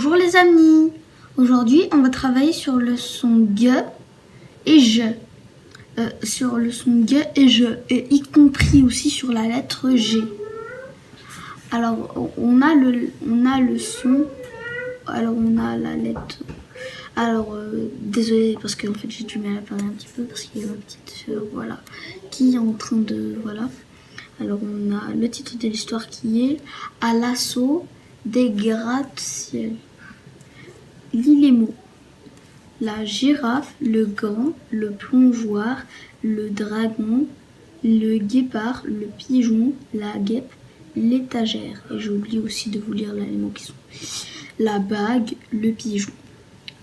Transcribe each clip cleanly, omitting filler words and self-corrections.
Bonjour les amis. Aujourd'hui, on va travailler sur le son G et je. Sur le son G et je, et y compris aussi sur la lettre G. Alors, on a le son. Alors, on a la lettre. Alors, désolé parce qu'en fait, j'ai du mal à parler un petit peu parce qu'il y a ma petite soeur, voilà, qui est en train de, voilà. Alors, on a le titre de l'histoire qui est À l'assaut des gratte-ciel. Lis les mots. La girafe, le gant, le plongeoir, le dragon, le guépard, le pigeon, la guêpe, l'étagère. Et j'oublie aussi de vous lire là les mots qui sont. La bague, le pigeon.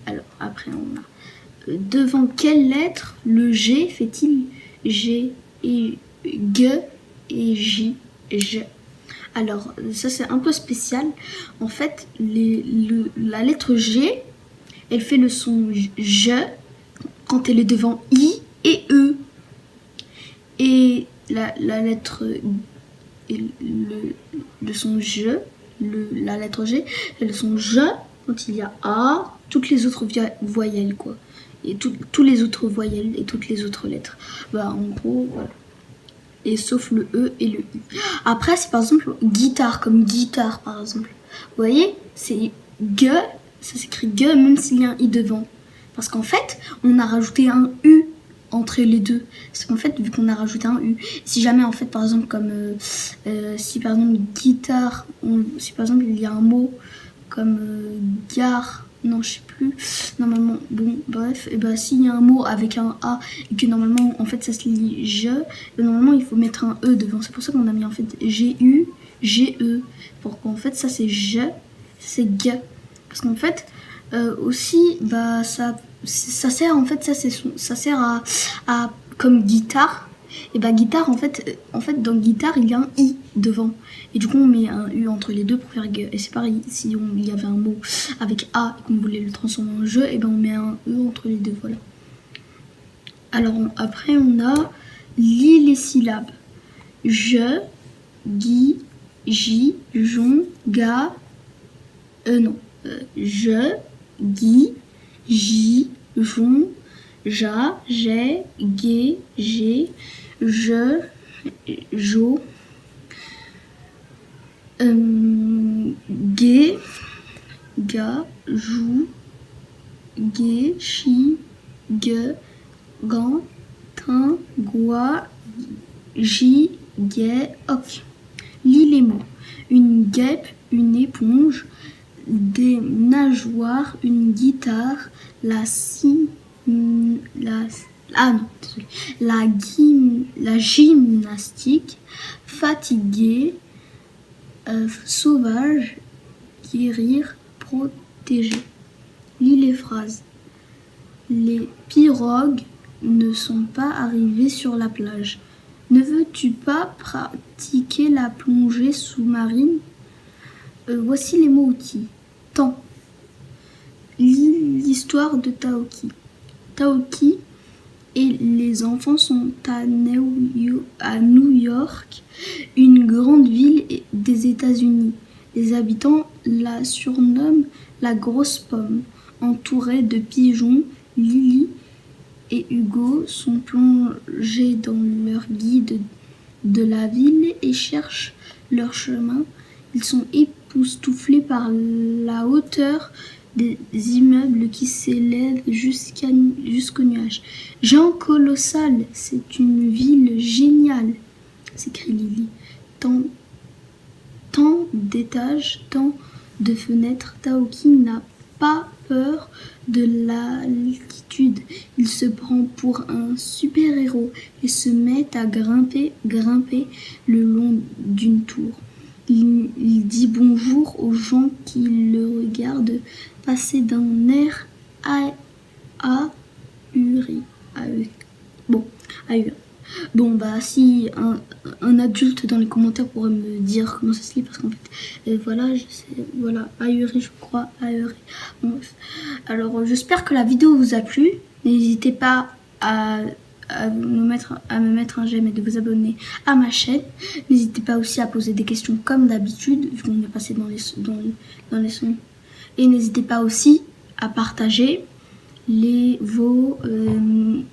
Alors après on a devant quelle lettre le G fait-il G et G et J, J. Alors ça c'est un peu spécial. En fait la lettre G, elle fait le son je quand elle est devant I et E. Et la lettre le son je, la lettre G, elle son je quand il y a A, toutes les autres voyelles quoi. Et tous les autres voyelles et toutes les autres lettres. Bah en gros voilà. Et sauf le E et le I. Après c'est par exemple guitare, comme guitare par exemple. Vous voyez, c'est G, ça s'écrit G même s'il y a un I devant. Parce qu'en fait, on a rajouté un U entre les deux. Parce qu'en fait, vu qu'on a rajouté un U, si jamais en fait par exemple comme si par exemple guitare, si par exemple il y a un mot comme gare, non je sais plus, normalement, bon bref, et ben s'il y a un mot avec un A et que normalement en fait ça se lit je, normalement il faut mettre un E devant. C'est pour ça qu'on a mis en fait G-U, G-E, pour qu'en fait ça c'est je, c'est G. Parce qu'en fait aussi bah ça sert en fait ça sert à comme guitare. Et bah guitare en fait dans guitare il y a un I devant et du coup on met un U entre les deux pour faire G. Et c'est pareil, si il y avait un mot avec A et qu'on voulait le transformer en je, et ben on met un E entre les deux, voilà. Alors après on a lis les syllabes. Je, gui, j, jon, ga, je, gui, j, jon, ja, j'ai, gué, j'ai, je, jo, gué, ga, jou, gué, chi, gue, gan, tin, goi, ji, gué, oc. Lis les mots. Une guêpe, une éponge, des nageoires, une guitare, la gymnastique, fatigué, sauvage, guérir, protéger. Lis les phrases. Les pirogues ne sont pas arrivées sur la plage. Ne veux-tu pas pratiquer la plongée sous-marine? Voici les mots outils. Temps. Lis l'histoire de Taoki. Taoki et les enfants sont à New York, une grande ville des États-Unis. Les habitants la surnomment la grosse pomme. Entourés de pigeons, Lily et Hugo sont plongés dans leur guide de la ville et cherchent leur chemin. Ils sont époustouflés par la hauteur des immeubles qui s'élèvent jusqu'aux nuages. Jean colossal, c'est une ville géniale, s'écrie Lily. Tant d'étages, tant de fenêtres. Taoki n'a pas peur de l'altitude. Il se prend pour un super-héros et se met à grimper le long d'une tour. Il dit bonjour aux gens qui le regardent passer d'un air ahuri. Bon, bah si un adulte dans les commentaires pourrait me dire comment ça se lit, parce qu'en fait, voilà, je sais, voilà, ahuri, je crois, ahuri. Bon, bref. Alors, j'espère que la vidéo vous a plu. N'hésitez pas à me mettre un j'aime et de vous abonner à ma chaîne. N'hésitez pas aussi à poser des questions comme d'habitude, vu qu'on est passé dans les sons. Et n'hésitez pas aussi à partager mes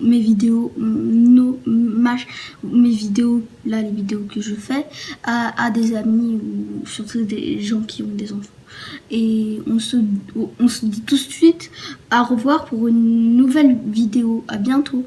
vidéos, mes vidéos, là les vidéos que je fais, à des amis ou surtout des gens qui ont des enfants. Et on se dit tout de suite au revoir pour une nouvelle vidéo. À bientôt.